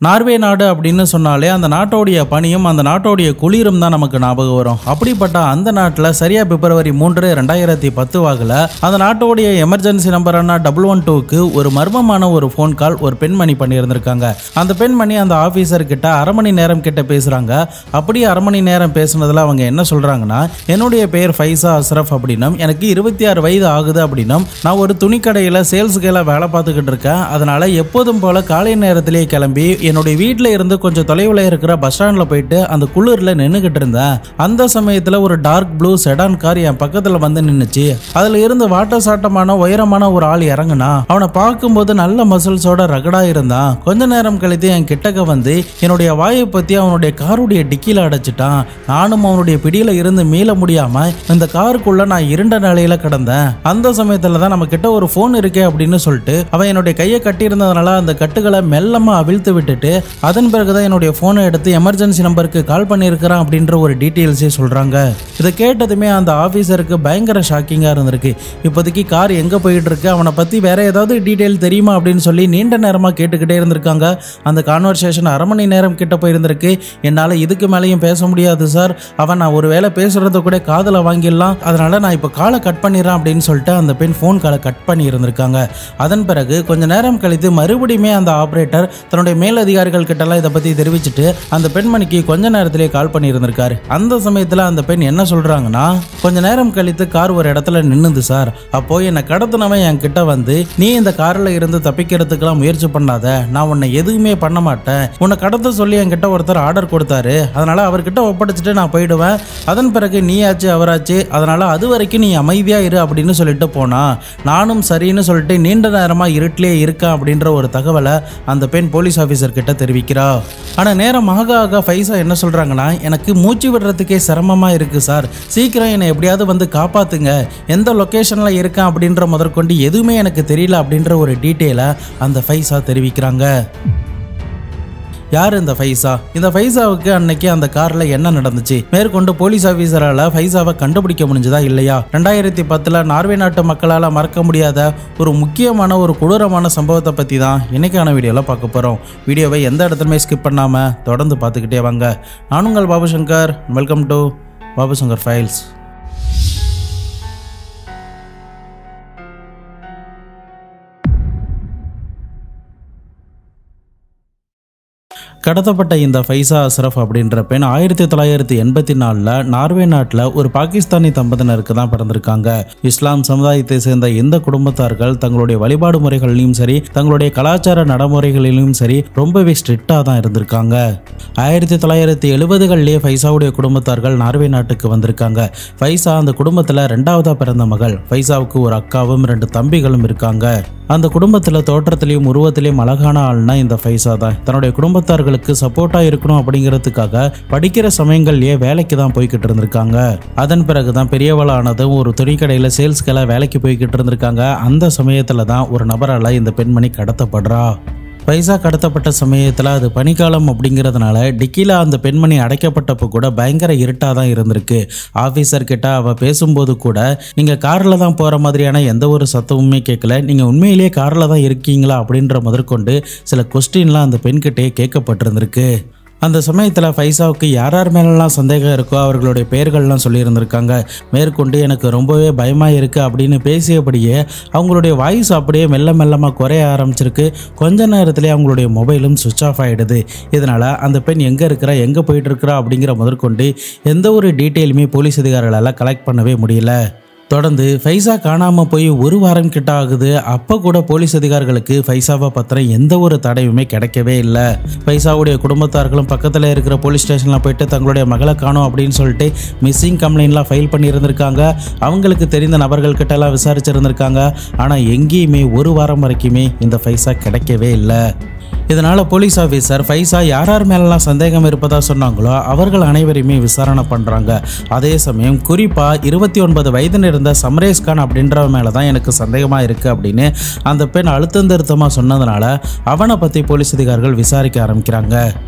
Norway நாடு அப்படின்னு சொன்னாலே அந்த நாட்டோடைய பனியும் அந்த நாட்டோடைய குளிரும் தான் நமக்கு ஞாபகம் வரும். அப்படிப்பட்ட அந்த நாட்டில் சரியா பிப்ரவரி 3, 2010 வாக்கில் அந்த நாட்டோடைய எமர்ஜென்சி நம்பரான 112க்கு ஒரு மர்மமான ஒரு ஃபோன் கால் ஒரு பெண்மணி பண்ணியிருந்திருக்காங்க. அந்த பெண்மணி அந்த ஆஃபீஸர் கிட்ட அரை மணி நேரம் கிட்ட பேசுறாங்க. அப்படியே அரை மணி நேரம் பேசுனதுல அவங்க என்ன சொல்றாங்கன்னா, என்னுடைய பெயர் ஃபைசா அஸ்ரஃப் அப்படின்னும், எனக்கு 26 வயது ஆகுது அப்படின்னும், நான் ஒரு துணிக்கடையில் சேல்ஸ்கேல வேலை பார்த்துக்கிட்டு இருக்கேன். அதனால எப்போதும் போல காலை நேரத்திலேயே கிளம்பி என்னுடைய வீட்டில் இருந்து கொஞ்சம் தொலைவில் இருக்கிற பஸ் ஸ்டாண்டில் போயிட்டு அந்த குளிரில் நின்றுக்கிட்டு இருந்தேன். அந்த சமயத்தில் ஒரு டார்க் ப்ளூ செடான் கார் என் பக்கத்தில் வந்து நின்றுச்சு. அதில் இருந்து வாட்ட சாட்டமான உயரமான ஒரு ஆள் இறங்குனா. அவனை பார்க்கும்போது நல்ல மசில்ஸோட ரகடா இருந்தான். கொஞ்ச நேரம் கழித்து என் கிட்டக்க வந்து என்னுடைய வாயை பற்றி அவனுடைய காருடைய டிக்கியில் அடைச்சிட்டான். நானும் அவனுடைய பிடியில் இருந்து மீள முடியாம இந்த காருக்குள்ள நான் இருண்ட நிலையில கிடந்தேன். அந்த சமயத்தில் தான் நம்ம கிட்ட ஒரு ஃபோன் இருக்கே அப்படின்னு சொல்லிட்டு அவன் என்னுடைய கையை கட்டியிருந்ததுனால அந்த கட்டுகளை மெல்லமா அவிழ்த்து விட்டுட்டு அதன் பிறகுதான் என்னுடைய போனை எடுத்து எமர்ஜென்சி நம்பருக்கு கால் பண்ணியிருக்கிறான் அப்படின்ற ஒரு டீட்டெயில்ஸே சொல்றாங்க. இதை கேட்டதுமே அந்த ஆஃபீஸருக்கு பயங்கர ஷாக்கிங்கா இருந்திருக்கு. இப்போதைக்கு கார் எங்க போயிட்டு இருக்கு, அவனை பத்தி வேற ஏதாவது டீட்டெயில் தெரியுமா அப்படின்னு சொல்லி நீண்ட நேரமா கேட்டுக்கிட்டே இருந்திருக்காங்க. அந்த கான்வர்சேஷன் அரை மணி நேரம் கிட்ட போயிருந்திருக்கு. என்னால இதுக்கு மேலேயும் பேச முடியாது சார், அவன் நான் ஒரு வேளை பேசுறத கூட காதல வாங்கிடலாம், அதனால நான் இப்போ காலை கட் பண்ணிடுறேன் அப்படின்னு சொல்லிட்டு அந்த பெண் ஃபோன் காலை கட் பண்ணி இருந்திருக்காங்க. அதன் பிறகு கொஞ்ச நேரம் கழித்து மறுபடியுமே அந்த ஆபரேட்டர் தன்னுடைய மேலதிகாரிகள் கிட்டலாம் இதை பத்தி தெரிவிச்சுட்டு அந்த பெண்மணிக்கு கொஞ்ச நேரத்திலே கால் பண்ணி இருந்திருக்காரு. அந்த சமயத்துல அந்த பெண் என்ன சொல்றாங்கன்னா, கொஞ்ச நேரம் கழித்து கார் ஒரு இடத்துல நின்னுது சார். அப்போ என்னை கடத்தினவன் என் கிட்ட வந்து, நீ இந்த கார்ல இருந்து தப்பிக்கிறதுக்கெல்லாம் முயற்சி பண்ணாத, நான் உன்னை எதுவுமே பண்ண மாட்டேன், உன்னை கடத்த சொல்லி என்கிட்ட ஒருத்தர் ஆர்டர் கொடுத்தாரு, அதனால அவர்கிட்ட ஒப்படைச்சிட்டு நான் போயிடுவேன், அதன் பிறகு நீயாச்சு அவராச்சு, அதனால அது வரைக்கும் நீ அமைதியா இரு அப்படின்னு சொல்லிட்டு போனா. நானும் சரின்னு சொல்லிட்டு நீண்ட நேரமா இருட்டிலே இருக்கேன் அப்படின்ற ஒரு தகவலை அந்த பெண் போலீஸ் ஆஃபீஸர் கிட்ட தெரிவிக்கிறா. ஆனா நேரம் ஆக ஆக ஃபைசா என்ன சொல்றாங்கன்னா, எனக்கு மூச்சு விடுறதுக்கே சிரமமா இருக்கு சார், சீக்கிரம் என்னை எப்படியாவது வந்து காப்பாத்துங்க, எந்த லொகேஷன்ல இருக்கேன் அப்படின்ற முதற்கொண்டு எதுவுமே எனக்கு தெரியல அப்படின்ற ஒரு டீட்டெயிலை அந்த ஃபைசா தெரிவிக்கிறாங்க. யார் இந்த ஃபைசா? இந்த ஃபைசாவுக்கு அன்னைக்கு அந்த கார்ல என்ன நடந்துச்சு, மேற்கொண்டு போலீஸ் ஆபீசரால ஃபைசாவை கண்டுபிடிக்க முடிஞ்சதா இல்லையா? 2010 நார்வே நாட்டு மக்களால மறக்க முடியாத ஒரு முக்கியமான ஒரு கொடூரமான சம்பவத்தை பத்தி தான் இன்னைக்கான வீடியோல பார்க்க போறோம். வீடியோவை எந்த இடத்துலயுமே ஸ்கிப் பண்ணாம தொடர்ந்து பார்த்துக்கிட்டே வாங்க. நான் உங்கள் Babu Shankar. Welcome to Babu Shankar files. கடத்தப்பட்ட இந்த ஃபைசா அஸ்ரஃப் அப்படின்ற பெண் 1984 நார்வே நாட்டில் ஒரு பாகிஸ்தானி தம்பதியினருக்கு தான் பிறந்திருக்காங்க. இஸ்லாம் சமுதாயத்தை சேர்ந்த இந்த குடும்பத்தார்கள் தங்களுடைய வழிபாடு முறைகளிலும் சரி, தங்களுடைய கலாச்சார நடைமுறைகளிலும் சரி ரொம்பவே ஸ்ட்ரிக்டா தான் இருந்திருக்காங்க. 1970களிலேயே ஃபைசாவுடைய குடும்பத்தார்கள் நார்வே நாட்டுக்கு வந்திருக்காங்க. ஃபைசா அந்த குடும்பத்தில் 2ஆவதா பிறந்த மகள். ஃபைசாவுக்கு ஒரு அக்காவும் 2 தம்பிகளும் இருக்காங்க. அந்த குடும்பத்தில் தோற்றத்திலையும் உருவத்திலையும் அழகான ஆள்னா இந்த ஃபைசா தான். தன்னுடைய குடும்பத்தார்களுக்கு சப்போர்ட்டா இருக்கணும் அப்படிங்கிறதுக்காக படிக்கிற சமயங்கள்லயே வேலைக்கு தான் போய்கிட்டு இருந்திருக்காங்க. அதன் பிறகுதான் பெரியவளானதும் ஒரு துணிக்கடையில சேல்ஸ்கெல்லாம் வேலைக்கு போய்கிட்டு இருந்திருக்காங்க. அந்த சமயத்துல தான் ஒரு நபரால இந்த பெண்மணி கடத்தப்படுறா. ஃபைசா கடத்தப்பட்ட சமயத்தில் அது பனிக்காலம் அப்படிங்கிறதுனால டிக்கியில் அந்த பெண்மணி அடைக்கப்பட்டப்போ கூட பயங்கர இருட்டாக தான் இருந்திருக்கு. ஆஃபீஸர் கிட்ட அவள் பேசும்போது கூட, நீங்கள் காரில் தான் போகிற மாதிரியான எந்த ஒரு சத்தமுமே கேட்கல, நீங்கள் உண்மையிலேயே காரில் தான் இருக்கீங்களா அப்படின்ற முதற்கொண்டு சில கொஸ்டின்லாம் அந்த பெண்கிட்டே கேட்கப்பட்டிருந்திருக்கு. அந்த சமயத்தில் ஃபைசாவுக்கு யார் யார் மேலெல்லாம் சந்தேகம் இருக்கோ அவர்களுடைய பெயர்கள்லாம் சொல்லியிருந்திருக்காங்க. மேற்கொண்டு எனக்கு ரொம்பவே பயமாக இருக்குது அப்படின்னு பேசியபடியே அவங்களுடைய வாய்ஸ் அப்படியே மெல்ல மெல்லமாக குறைய ஆரம்பிச்சிருக்கு. கொஞ்ச நேரத்திலே அவங்களுடைய மொபைலும் சுவிட்ச் ஆஃப் ஆகிடுது. இதனால் அந்த பெண் எங்கே இருக்கிறா, எங்கே போயிட்டு இருக்கிறா அப்படிங்கிற முதற்கொண்டு எந்த ஒரு டீட்டெயிலுமே போலீஸ் அதிகாரிகளால் கலெக்ட் பண்ணவே முடியல. தொடர்ந்து ஃபைசா காணாமல் போய் 1 வாரம் கிட்ட ஆகுது. அப்போ கூட போலீஸ் அதிகாரிகளுக்கு ஃபைசாவை பத்திர எந்த ஒரு தடவுமே கிடைக்கவே இல்லை. ஃபைசாவுடைய குடும்பத்தார்களும் பக்கத்தில் இருக்கிற போலீஸ் ஸ்டேஷனில் போயிட்டு தங்களுடைய மகளை காணோம் அப்படின்னு சொல்லிட்டு மிஸ்ஸிங் கம்ப்ளைண்ட்லாம் ஃபைல் பண்ணியிருந்திருக்காங்க. அவங்களுக்கு தெரிந்த நபர்கள் கிட்டலாம் விசாரிச்சிருந்திருக்காங்க. ஆனால் எங்கேயுமே 1 வாரம் வரைக்குமே இந்த ஃபைசா கிடைக்கவே இல்லை. இதனால போலீஸ் ஆஃபீஸர் ஃபைசா யார் யார் மேலாம் சந்தேகம் இருப்பதா சொன்னாங்களோ அவர்கள் அனைவரையுமே விசாரணை பண்றாங்க. அதே சமயம் குறிப்பா 29 வயது இருந்த சமரேஸ் கான் அப்படின்ற மேல தான் எனக்கு சந்தேகமா இருக்கு அப்படின்னு அந்த பெண் அழுத்தம் திருத்தமா சொன்னதுனால அவனை பத்தி போலீஸ் அதிகாரிகள் விசாரிக்க ஆரம்பிக்கிறாங்க.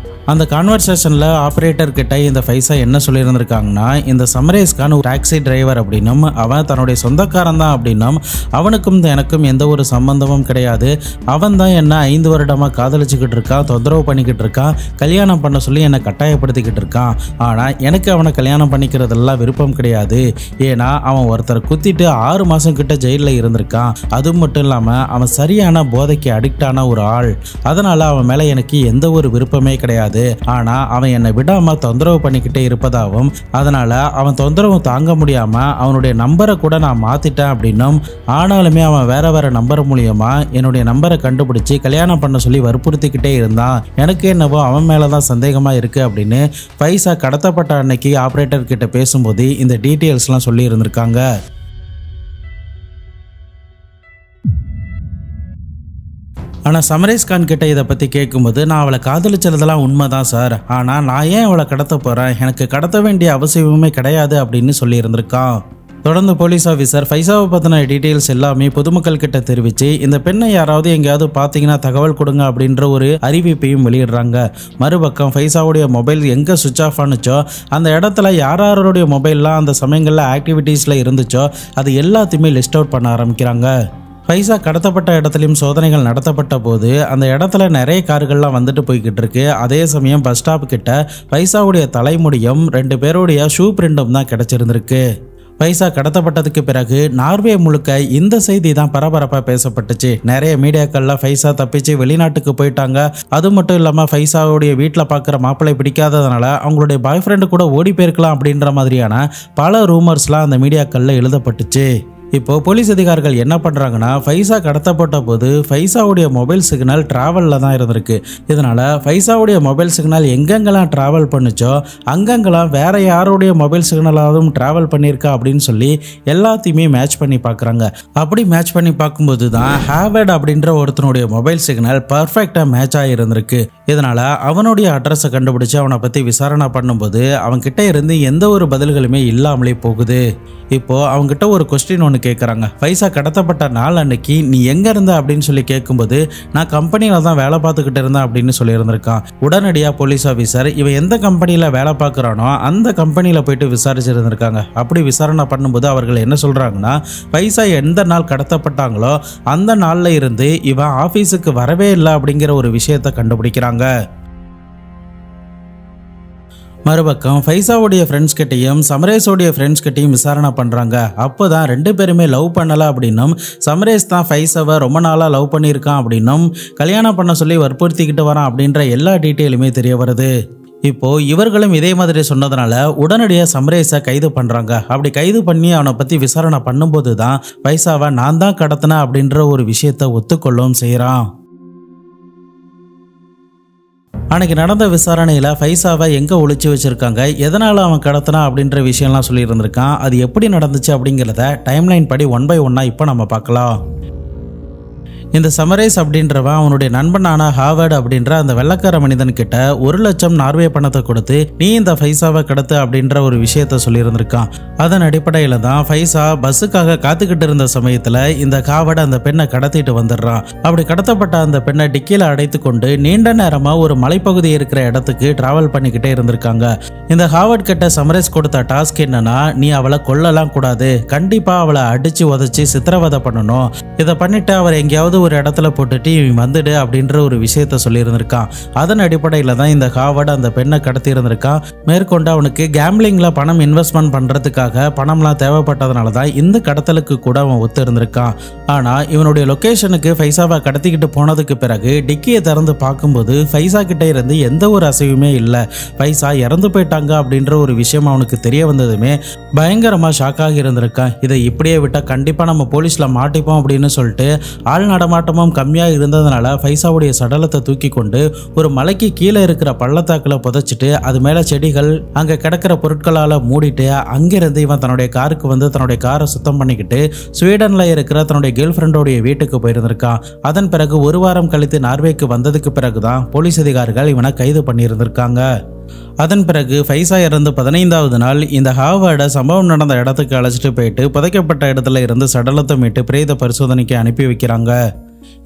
அந்த கான்வர்சேஷனில் ஆப்ரேட்டர் கிட்ட இந்த ஃபைசா என்ன சொல்லியிருந்திருக்காங்கன்னா, இந்த சமரேஸ் கான் ஒரு டாக்ஸி டிரைவர் அப்படின்னும், அவன் தன்னுடைய சொந்தக்காரன் தான் அப்படின்னும், அவனுக்கும் எனக்கும் எந்த ஒரு சம்பந்தமும் கிடையாது, அவன் தான் என்ன 5 வருடமாக காதலிச்சுக்கிட்டு வச்சுக்கிட்டு இருக்கான், தொந்தரவு பண்ணிக்கிட்டு இருக்கான், கல்யாணம் பண்ண சொல்லி என்னை கட்டாயப்படுத்திக்கிட்டு இருக்கான். ஆனால் எனக்கு அவனை கல்யாணம் பண்ணிக்கிறதெல்லாம் விருப்பம் கிடையாது. ஏன்னா அவன் ஒருத்தரை குத்திட்டு 6 மாதம் கிட்ட ஜெயிலில் இருந்திருக்கான். அது மட்டும் இல்லாமல் அவன் சரியான போதைக்கு அடிக்ட் ஆன ஒரு ஆள். அதனால் அவன் மேலே எனக்கு எந்த ஒரு விருப்பமே கிடையாது. ஆனால் அவன் என்னை விடாமல் தொந்தரவு பண்ணிக்கிட்டே இருப்பதாகவும், அதனால் அவன் தொந்தரவு தாங்க முடியாமல் அவனுடைய நம்பரை கூட நான் மாற்றிட்டேன் அப்படின்னும், ஆனாலுமே அவன் வேற நம்பர் மூலியமா என்னுடைய நம்பரை கண்டுபிடிச்சு கல்யாணம் பண்ண சொல்லி வற்புறுத்திக்கிட்டே இருந்தான். எனக்கு என்னவோ அவன் மேலதான் சந்தேகமா இருக்கு அப்படின்னு பைசா கடத்தப்பட்ட அன்னைக்கு ஆபரேட்டர் கிட்ட பேசும்போது இந்த டீட்டெயில்ஸ்லாம் சொல்லி இருந்திருக்காங்க. ஆனால் சமரேஷ் கான் கிட்ட இதை பற்றி கேட்கும்போது, நான் அவளை காதலிச்சதெல்லாம் உண்மைதான் சார், ஆனால் நான் ஏன் அவளை கடத்த போகிறேன், எனக்கு கடத்த வேண்டிய அவசியமே கிடையாது அப்படின்னு சொல்லியிருந்திருக்கான். தொடர்ந்து போலீஸ் ஆஃபீஸர் ஃபைசாவை பற்றின டீட்டெயில்ஸ் எல்லாமே பொதுமக்கள் கிட்ட தெரிவித்து, இந்த பெண்ணை யாராவது எங்கேயாவது பார்த்தீங்கன்னா தகவல் கொடுங்க அப்படின்ற ஒரு அறிவிப்பையும் வெளியிடுறாங்க. மறுபக்கம் ஃபைசாவுடைய மொபைல் எங்கே சுவிட்ச் ஆஃப் ஆனுச்சோ அந்த இடத்துல யாருடைய மொபைல்லாம் அந்த சமயங்களில் ஆக்டிவிட்டீஸில் இருந்துச்சோ அது எல்லாத்தையுமே லிஸ்ட் அவுட் பண்ண ஆரம்பிக்கிறாங்க. பைசா கடத்தப்பட்ட இடத்துலையும் சோதனைகள் நடத்தப்பட்ட போது அந்த இடத்துல நிறைய கார்கள்லாம் வந்துட்டு போய்கிட்டு இருக்கு. அதே சமயம் பஸ் ஸ்டாப் கிட்ட பைசாவுடைய தலைமுடியும் 2 பேருடைய ஷூ பிரிண்டும் தான் கிடைச்சிருந்திருக்கு. பைசா கடத்தப்பட்டதுக்கு பிறகு நார்வே முழுக்க இந்த செய்தி தான் பரபரப்பாக பேசப்பட்டுச்சு. நிறைய மீடியாக்கள்ல பைசா தப்பிச்சு வெளிநாட்டுக்கு போயிட்டாங்க, அது மட்டும் இல்லாமல் பைசாவுடைய வீட்டில் பார்க்குற மாப்பிள்ளை பிடிக்காததுனால அவங்களுடைய பாய் ஃப்ரெண்டு கூட ஓடி போயிருக்கலாம் அப்படின்ற மாதிரியான பல ரூமர்ஸ்லாம் அந்த மீடியாக்கள்ல எழுதப்பட்டுச்சு. இப்போ போலீஸ் அதிகாரிகள் என்ன பண்ணுறாங்கன்னா, ஃபைசா கடத்தப்பட்ட போது ஃபைசாவுடைய மொபைல் சிக்னல் ட்ராவலில் தான் இருந்திருக்கு. இதனால் ஃபைசாவுடைய மொபைல் சிக்னல் எங்கெங்கெல்லாம் ட்ராவல் பண்ணுச்சோ அங்கங்கெல்லாம் வேற யாருடைய மொபைல் சிக்னலாகவும் ட்ராவல் பண்ணியிருக்கா அப்படின்னு சொல்லி எல்லாத்தையுமே மேட்ச் பண்ணி பார்க்குறாங்க. அப்படி மேட்ச் பண்ணி பார்க்கும்போது தான் ஹேவர்ட் அப்படின்ற ஒருத்தனுடைய மொபைல் சிக்னல் பர்ஃபெக்டாக மேட்ச் ஆகியிருந்திருக்கு. இதனால் அவனுடைய அட்ரஸை கண்டுபிடிச்சு அவனை பற்றி விசாரணை பண்ணும்போது அவன்கிட்ட இருந்து எந்த ஒரு பதில்களுமே இல்லாமலே போகுது. இப்போ அவங்ககிட்ட ஒரு கொஸ்டின் ஒன்று கேட்குறாங்க. பைசா கடத்தப்பட்ட நாள் அன்னைக்கு நீ எங்கே இருந்த அப்படின்னு சொல்லி கேட்கும்போது, நான் கம்பெனியில் தான் வேலை பார்த்துக்கிட்டு இருந்தேன் அப்படின்னு சொல்லியிருந்திருக்கான். உடனடியாக போலீஸ் ஆஃபீஸர் இவன் எந்த கம்பெனியில் வேலை பார்க்குறானோ அந்த கம்பெனியில் போயிட்டு விசாரிச்சிருந்திருக்காங்க. அப்படி விசாரணை பண்ணும்போது அவர்கள் என்ன சொல்கிறாங்கன்னா, பைசா எந்த நாள் கடத்தப்பட்டாங்களோ அந்த நாளில் இருந்து இவன் ஆஃபீஸுக்கு வரவே இல்லை அப்படிங்கிற ஒரு விஷயத்தை கண்டுபிடிக்கிறாங்க. மறுபக்கம் ஃபைசாவுடைய ஃப்ரெண்ட்ஸ் கிட்டையும் சமரேஷோடைய ஃப்ரெண்ட்ஸ் கிட்டையும் விசாரணை பண்ணுறாங்க. அப்போ தான் 2 பேருமே லவ் பண்ணலை அப்படின்னும், சமரேஷ் தான் ஃபைசாவை ரொம்ப நாளாக லவ் பண்ணியிருக்கான் அப்படின்னும், கல்யாணம் பண்ண சொல்லி வற்புறுத்திக்கிட்டு வரான் அப்படின்ற எல்லா டீட்டெயிலுமே தெரிய வருது. இப்போ இவர்களும் இதே மாதிரி சொன்னதுனால உடனடியாக சமரேஷை கைது பண்ணுறாங்க. அப்படி கைது பண்ணி அவனை பற்றி விசாரணை பண்ணும்போது தான் பைசாவை நான் தான் கடத்தினேன் அப்படின்ற ஒரு விஷயத்தை ஒத்துக்கொள்ளவும் செய்கிறான். அன்னைக்கு நடந்த விசாரணையில் ஃபைசாவை எங்கே ஒளிச்சு வச்சுருக்காங்க, எதனால் அவன் கடத்தினா அப்படின்ற விஷயம்லாம் சொல்லியிருந்திருக்கான். அது எப்படி நடந்துச்சு அப்படிங்கிறத டைம்லைன் படி 1 by 1 இப்போ நம்ம பார்க்கலாம். இந்த சமரேஷ் அப்படின்றவன் அவனுடைய நண்பனான ஹாவர்ட் அப்படின்ற அந்த வெள்ளக்கார மனிதன் கிட்ட 1 லட்சம் நார்வே பணத்தை கொடுத்து நீ இந்த ஃபைசாவை கடத்து அப்படின்ற ஒரு விஷயத்த சொல்லியிருந்திருக்கான். அதன் அடிப்படையில் தான் ஃபைசா பஸ்ஸுக்காக காத்துக்கிட்டு இருந்த சமயத்தில் இந்த ஹாவர்ட் அந்த பெண்ணை கடத்திட்டு வந்துடுறான். அப்படி கடத்தப்பட்ட அந்த பெண்ணை டிக்கியில் அடைத்து கொண்டு நீண்ட நேரமாக ஒரு மலைப்பகுதி இருக்கிற இடத்துக்கு டிராவல் பண்ணிக்கிட்டே இருந்திருக்காங்க. இந்த ஹாவர்ட் கிட்ட சமரேஷ் கொடுத்த டாஸ்க் என்னன்னா, நீ அவளை கொல்லலாம் கூடாது, கண்டிப்பாக அவளை அடிச்சு உதச்சி சித்திரவதை பண்ணணும், இதை பண்ணிட்டு அவர் எங்கேயாவது ஒரு இடத்துல போட்டுட்டு வந்துடு அப்படின்ற ஒரு விஷயத்த சொல்லியிருந்திருக்கான். அதன் அடிப்படையில் தான் இந்த ஹாவர்ட் அந்த பெண்ணை கடத்தி இருந்திருக்கான். மேற்கொண்டு அவனுக்கு கேம்பிளிங்ல பணம் இன்வெஸ்ட்மெண்ட் பண்றதுக்காக பணம்லாம் தேவைப்பட்டதுனால தான் இந்த கடத்தலுக்கு கூட அவன் ஒத்து இருந்திருக்கான். ஆனா இவனுடைய லொகேஷனுக்கு ஃபைசாவை கடத்திக்கிட்டு போனதுக்கு பிறகு டிக்கியை திறந்து பார்க்கும்போது ஃபைசா கிட்ட இருந்து எந்த ஒரு அசைவுமே இல்லை. ஃபைசா இறந்து போயிட்டாங்க அப்படின்ற ஒரு விஷயம் அவனுக்கு தெரிய வந்ததுமே பயங்கரமா ஷாக்காகி இருந்திருக்கான். இதை இப்படியே விட்டா கண்டிப்பா நம்ம போலீஸ்ல மாட்டிப்போம் அப்படின்னு சொல்லிட்டு ஆள் நடமாட்டமும் கம்மியாக இருந்ததுனால ஃபைசாவுடைய சடலத்தை தூக்கி கொண்டு ஒரு மலைக்கு கீழே இருக்கிற பள்ளத்தாக்கில் புதைச்சிட்டு அது மேலே செடிகள் அங்கே கிடக்கிற பொருட்களால் மூடிட்டு அங்கிருந்து இவன் தன்னுடைய காருக்கு வந்து தன்னுடைய காரை சுத்தம் பண்ணிக்கிட்டு ஸ்வீடனில் இருக்கிற தன்னுடைய கேர்ள் ஃப்ரெண்டோடைய வீட்டுக்கு போயிருந்திருக்கான். அதன் பிறகு 1 வாரம் கழித்து நார்வேக்கு வந்ததுக்கு பிறகுதான் போலீஸ் அதிகாரிகள் இவனை கைது பண்ணியிருந்திருக்காங்க. அதன் பிறகு ஃபைசா இறந்து 15வது நாள் இந்த ஹாவர்டை சம்பவம் நடந்த இடத்துக்கு அழைச்சிட்டு போயிட்டு புதைக்கப்பட்ட இடத்துல இருந்து சடலத்தை மீட்டு பிரேத பரிசோதனைக்கு அனுப்பி வைக்கிறாங்க.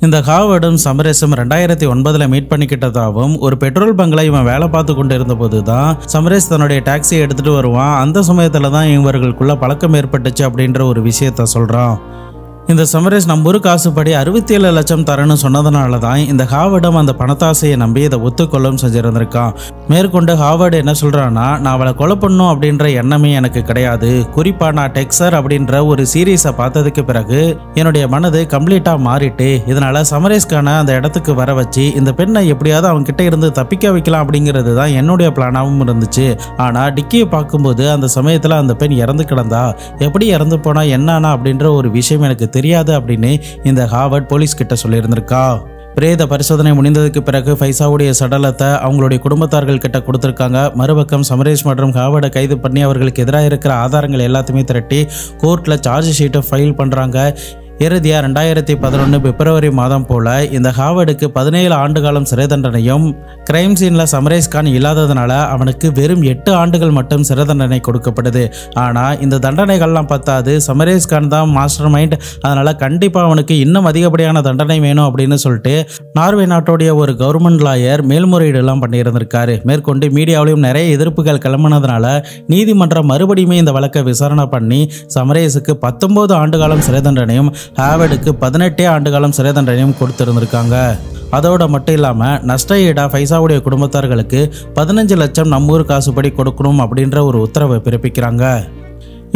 இந்த ஹாவர்டும் சமரேஷும் 2009 மீட் பண்ணிக்கிட்டதாகவும் ஒரு பெட்ரோல் பங்கில் இவன் வேலை பார்த்து கொண்டு இருந்த போது தான் சமரேஷ் தன்னுடைய டாக்ஸியை எடுத்துட்டு வருவான். அந்த சமயத்தில் தான் இவர்களுக்குள்ள பழக்கம் ஏற்பட்டுச்சு அப்படின்ற ஒரு விஷயத்த சொல்றான். இந்த சமரேஷ் நம்ம ஊர் காசுப்படி 67 லட்சம் தரேன்னு சொன்னதுனால தான் இந்த ஹாவர்டும் அந்த பணத்தாசையை நம்பி இதை ஒத்துக்கொள்ளும் செஞ்சிருந்திருக்கான். மேற்கொண்டு ஹாவர்டு என்ன சொல்றான்னா, நான் அவளை கொலை பண்ணும் அப்படின்ற எண்ணமே எனக்கு கிடையாது. குறிப்பா நான் டெக்ஸர் அப்படின்ற ஒரு சீரீஸை பார்த்ததுக்கு பிறகு என்னுடைய மனது கம்ப்ளீட்டா மாறிட்டு, இதனால சமரேஷ்கான அந்த இடத்துக்கு வர வச்சு இந்த பெண்ணை எப்படியாவது அவங்க கிட்ட இருந்து தப்பிக்க வைக்கலாம் அப்படிங்கிறது தான் என்னுடைய பிளானாகவும் இருந்துச்சு. ஆனா டிக்கியை பார்க்கும்போது அந்த சமயத்துல அந்த பெண் இறந்து கிடந்தா, எப்படி இறந்து போனா என்னானா அப்படின்ற ஒரு விஷயம் எனக்கு தெரியாது அப்படின்னு இந்த ஹாவர்ட் போலீஸ் கிட்ட சொல்லியிருந்திருக்கா. பிரேத பரிசோதனை முடிந்ததுக்கு பிறகு ஃபைசாவுடைய சடலத்தை அவங்களுடைய குடும்பத்தார்கள் கிட்ட கொடுத்துருக்காங்க. மறுபக்கம் சமரேஷ் மற்றும் ஹாவர்டை கைது பண்ணி அவர்களுக்கு எதிராக இருக்கிற ஆதாரங்கள் எல்லாத்தையுமே திரட்டி கோர்ட்டில் சார்ஜ் ஷீட்டை ஃபைல் பண்ணுறாங்க. இறுதியா 2011 பிப்ரவரி மாதம் போல இந்த ஹாவர்டுக்கு 17 ஆண்டு காலம் சிறை தண்டனையும், கிரைம் சீன்ல சமரேஷ் கான் இல்லாததுனால அவனுக்கு வெறும் 8 ஆண்டுகள் மட்டும் சிறை தண்டனை கொடுக்கப்படுது. ஆனா இந்த தண்டனைகள்லாம் பத்தாது, சமரேஷ் கான் தான் மாஸ்டர் மைண்ட், அதனால கண்டிப்பா அவனுக்கு இன்னும் அதிகப்படியான தண்டனை வேணும் அப்படின்னு சொல்லிட்டு நார்வே நாட்டோடைய ஒரு கவர்மெண்ட் லாயர் மேல்முறையீடு எல்லாம் பண்ணியிருந்திருக்காரு. மேற்கொண்டு மீடியாவிலையும் நிறைய எதிர்ப்புகள் கிளம்பினதுனால நீதிமன்றம் மறுபடியுமே இந்த வழக்கை விசாரணை பண்ணி சமரேஷுக்கு 19 ஆண்டு காலம் சிறை தண்டனையும், ஹாவர்டுக்கு 18 ஆண்டு காலம் சிறை தண்டனையும் கொடுத்திருந்திருக்காங்க. அதோட மட்டும் இல்லாமல் நஷ்ட ஈடா ஃபைசாவுடைய குடும்பத்தார்களுக்கு 15 லட்சம் நம்ம ஊர் காசுப்படி கொடுக்கணும் அப்படின்ற ஒரு உத்தரவை பிறப்பிக்கிறாங்க.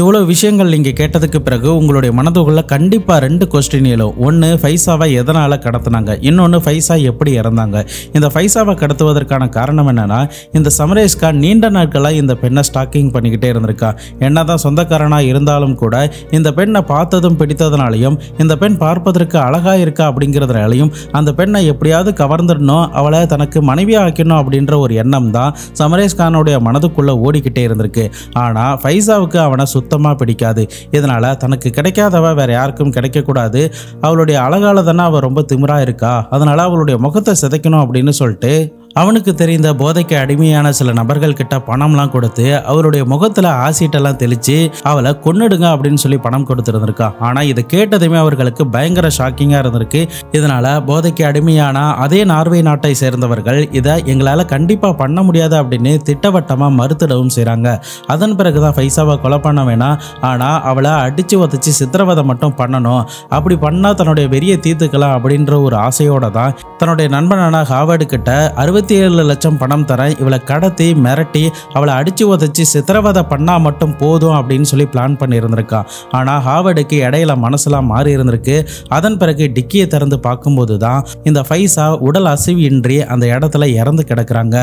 இவ்வளோ விஷயங்கள் நீங்கள் கேட்டதுக்கு பிறகு உங்களுடைய மனதுக்குள்ள கண்டிப்பாக 2 கொஸ்டின் எழும். ஒன்று, ஃபைசாவை எதனால் கடத்தினாங்க, இன்னொன்று ஃபைசா எப்படி இறந்தாங்க. இந்த ஃபைசாவை கடத்துவதற்கான காரணம் என்னன்னா, இந்த சமரேஷ் கான் நீண்ட நாட்களாக இந்த பெண்ணை ஸ்டாக்கிங் பண்ணிக்கிட்டே இருந்திருக்கா. என்னதான் சொந்தக்காரனாக இருந்தாலும் கூட இந்த பெண்ணை பார்த்ததும் பிடித்ததுனாலையும், இந்த பெண் பார்ப்பதற்கு அழகாக இருக்கா அப்படிங்கிறதுனாலையும் அந்த பெண்ணை எப்படியாவது கவர்ந்துடணும், அவளை தனக்கு மனைவியாக ஆக்கணும் அப்படின்ற ஒரு எண்ணம் தான் சமரேஷ் கானுடைய மனதுக்குள்ளே ஓடிக்கிட்டே இருந்திருக்கு. ஆனால் ஃபைசாவுக்கு அவனை சுத்தமாக பிடிக்காது. இதனால தனக்கு கிடைக்காதவ வேற யாருக்கும் கிடைக்கக்கூடாது, அவளுடைய அழகால தானே அவள் ரொம்ப திமிரா இருக்கா, அதனால அவளுடைய முகத்தை சிதைக்கணும் அப்படின்னு சொல்லிட்டு அவனுக்கு தெரிந்த போதைக்கு அடிமையான சில நபர்கள் கிட்ட பணம்லாம் கொடுத்து அவருடைய முகத்துல ஆசிட்டெல்லாம் தெளிச்சு அவளை கொன்னுடுங்க அப்படின்னு சொல்லி பணம் கொடுத்துருந்துருக்கா. ஆனா இதை கேட்டதுமே அவர்களுக்கு பயங்கர ஷாக்கிங்கா இருந்திருக்கு. இதனால போதைக்கு அடிமையான அதே நார்வே நாட்டை சேர்ந்தவர்கள் இதை எங்களால கண்டிப்பா பண்ண முடியாது அப்படின்னு திட்டவட்டமா மறுத்திடவும் செய்றாங்க. அதன் பிறகுதான் ஃபைசாவை கொலை பண்ண வேணாம், ஆனா அவளை அடிச்சு உதச்சி சித்திரவதை மட்டும் பண்ணணும், அப்படி பண்ணா தன்னுடைய வெறியை தீர்த்துக்கலாம் அப்படின்ற ஒரு ஆசையோட தான் தன்னுடைய நண்பனான ஹாவர்டு கிட்ட 67 லட்சம் பணம் தரேன், இவளை கடத்தி மிரட்டி அவளை அடிச்சு உதச்சி சித்திரவதை பண்ணா மட்டும் போதும் அப்படின்னு சொல்லி பிளான் பண்ணி இருந்திருக்கா. ஆனா ஹாவர்டுக்கு இடையில மனசுலாம் மாறி இருந்திருக்கு. அதன் பிறகு டிக்கியை திறந்து பார்க்கும்போது தான் இந்த ஃபைசா உடல் அசைவின்றி அந்த இடத்துல இறந்து கிடக்குறாங்க.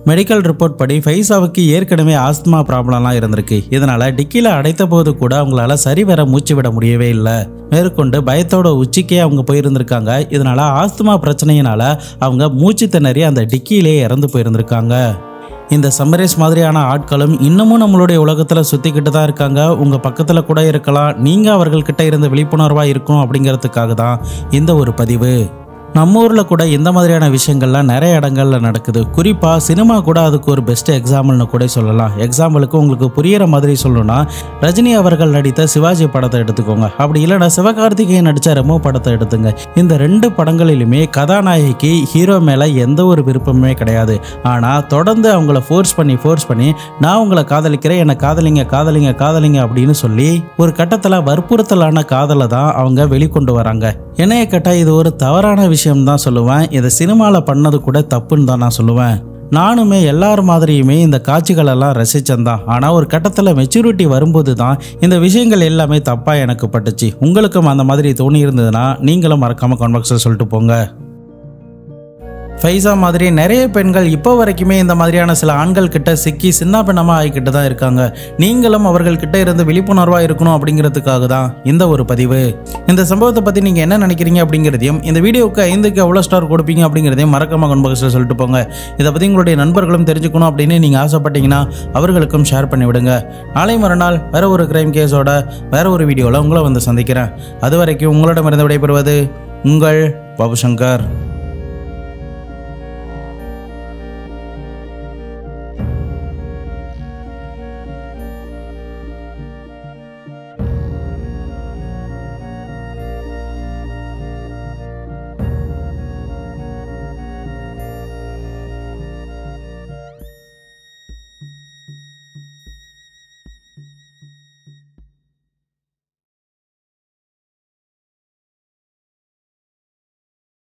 மெடிக்கல் ரிப்போர்ட் படி ஃபைசாவுக்கு ஏற்கனவே ஆஸ்துமா ப்ராப்ளம்லாம் இருந்திருக்கு. இதனால டிக்கியில் அடைத்த போது கூட அவங்களால சரிவர மூச்சு விட முடியவே இல்லை. மேற்கொண்டு பயத்தோட உச்சிக்கே அவங்க போயிருந்திருக்காங்க. இதனால ஆஸ்துமா பிரச்சனையினால அவங்க மூச்சு திணறி அந்த டிக்கியிலே இறந்து போயிருந்திருக்காங்க. இந்த சமரேஷ் மாதிரியான ஆட்களும் இன்னமும் நம்மளுடைய உலகத்தில் சுற்றிக்கிட்டு தான் இருக்காங்க. உங்கள் பக்கத்தில் கூட இருக்கலாம். நீங்கள் அவர்கள்கிட்ட இருந்து விழிப்புணர்வாக இருக்கணும் அப்படிங்கிறதுக்காக தான் இந்த ஒரு பதிவு. நம்ம ஊரில் கூட இந்த மாதிரியான விஷயங்கள்லாம் நிறைய இடங்கள்ல நடக்குது. குறிப்பாக சினிமா கூட அதுக்கு ஒரு பெஸ்ட் எக்ஸாம்பிள்னு கூட சொல்லலாம். எக்ஸாம்பிளுக்கு உங்களுக்கு புரியிற மாதிரி சொல்லணும்னா, ரஜினி அவர்கள் நடித்த சிவாஜி படத்தை எடுத்துக்கோங்க, அப்படி இல்லைன்னா சிவகார்த்திகேயன் நடித்த ரெமோ படத்தை எடுத்துங்க. இந்த 2 படங்களிலுமே கதாநாயகிக்கு ஹீரோ மேலே எந்த ஒரு விருப்பமே கிடையாது. ஆனால் தொடர்ந்து அவங்கள ஃபோர்ஸ் பண்ணி நான் உங்களை காதலிக்கிறேன், என்னை காதலிங்க அப்படின்னு சொல்லி ஒரு கட்டத்தில் வற்புறுத்தலான காதலை தான் அவங்க வெளிக்கொண்டு வராங்க. என்னைய கேட்டால் இது ஒரு தவறான விஷயம் தான் சொல்லுவேன். இதை சினிமாவில் பண்ணது கூட தப்புன்னு தான் நான் சொல்லுவேன். நானுமே எல்லார் மாதிரியுமே இந்த காட்சிகளெல்லாம் ரசிச்சேன்தான். ஆனால் ஒரு கட்டத்தில் மெச்சூரிட்டி வரும்போது தான் இந்த விஷயங்கள் எல்லாமே தப்பாக எனக்கு பட்டுச்சு. உங்களுக்கும் அந்த மாதிரி தோணி இருந்ததுன்னா நீங்களும் மறக்காமல் கமெண்ட் பாக்ஸில் சொல்லிட்டு போங்க. ஃபைசா மாதிரி நிறைய பெண்கள் இப்போ வரைக்குமே இந்த மாதிரியான சில ஆண்கள் கிட்ட சிக்கி சின்ன பெண்ணமாக ஆகிக்கிட்டு தான் இருக்காங்க. நீங்களும் அவர்கள்கிட்ட இருந்து விழிப்புணர்வாக இருக்கணும் அப்படிங்கிறதுக்காக தான் இந்த ஒரு பதிவு. இந்த சம்பவத்தை பற்றி நீங்கள் என்ன நினைக்கிறீங்க அப்படிங்கிறதையும், இந்த வீடியோவுக்கு 5க்கு எவ்வளோ ஸ்டார் கொடுப்பீங்க அப்படிங்கிறதையும் மறக்காம கமெண்ட் பாக்ஸில் சொல்லிட்டு போங்க. இதை பற்றி உங்களுடைய நண்பர்களும் தெரிஞ்சுக்கணும் அப்படின்னு நீங்கள் ஆசைப்பட்டீங்கன்னா அவர்களுக்கும் ஷேர் பண்ணி விடுங்க. நாளை மறுநாள் வேற ஒரு கிரைம் கேஸோட வேற ஒரு வீடியோவில் உங்களை வந்து சந்திக்கிறேன். அது வரைக்கும் உங்களிடமிருந்து விடைபெறுவது உங்கள் பாபு சங்கர்.